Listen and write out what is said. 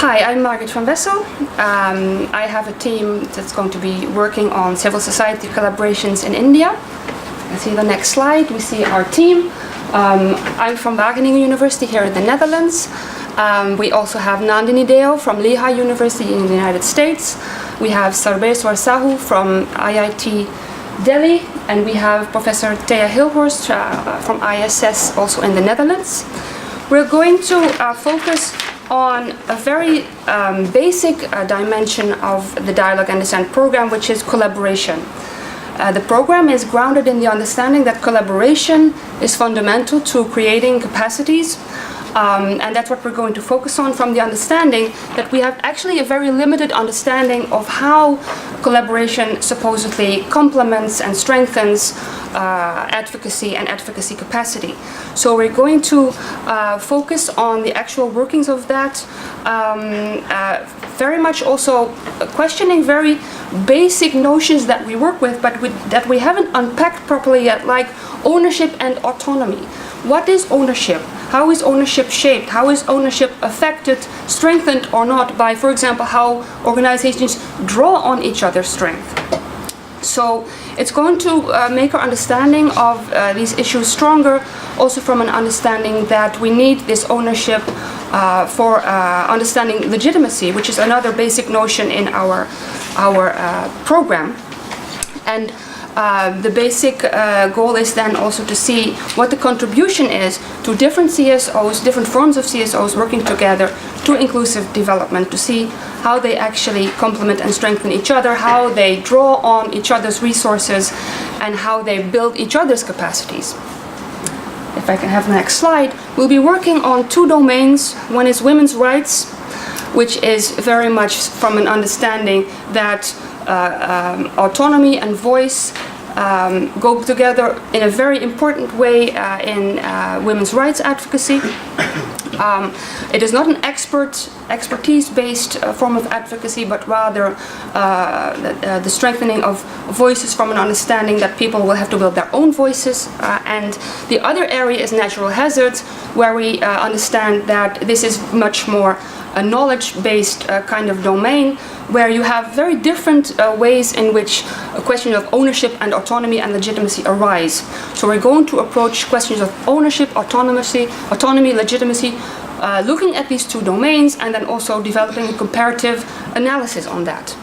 Hi, I'm Margaret from Wessel. I have a team that's going to be working on civil society collaborations in India. You see the next slide, we see our team. I'm from Wageningen University here in the Netherlands. We also have Nandini Deo from Lehigh University in the United States. We have Sarbeswar Sahu from IIT Delhi, and we have Professor Thea Hilhorst from ISS, also in the Netherlands. We're going to focus on a very basic dimension of the Dialogue and Dissent program, which is collaboration. The program is grounded in the understanding that collaboration is fundamental to creating capacities, and that's what we're going to focus on, from the understanding that we have actually a very limited understanding of how collaboration supposedly complements and strengthens advocacy and advocacy capacity. So we're going to focus on the actual workings of that, very much also questioning very basic notions that we work with, but that we haven't unpacked properly yet, like ownership and autonomy. What is ownership? How is ownership shaped? How is ownership affected, strengthened or not by, for example, how organizations draw on each other's strength? So it's going to make our understanding of these issues stronger, also from an understanding that we need this ownership for understanding legitimacy, which is another basic notion in our program. And the basic goal is then also to see what the contribution is to different CSOs, different forms of CSOs working together to inclusive development, to see how they actually complement and strengthen each other, how they draw on each other's resources, and how they build each other's capacities. If I can have the next slide, we'll be working on two domains. One is women's rights, which is very much from an understanding that autonomy and voice go together in a very important way in women's rights advocacy. It is not an expertise-based form of advocacy, but rather the strengthening of voices from an understanding that people will have to build their own voices. And the other area is natural hazards, where we understand that this is much more a knowledge-based kind of domain, where you have very different ways in which a question of ownership and autonomy and legitimacy arise. So we're going to approach questions of ownership, autonomy, legitimacy, looking at these two domains, and then also developing a comparative analysis on that.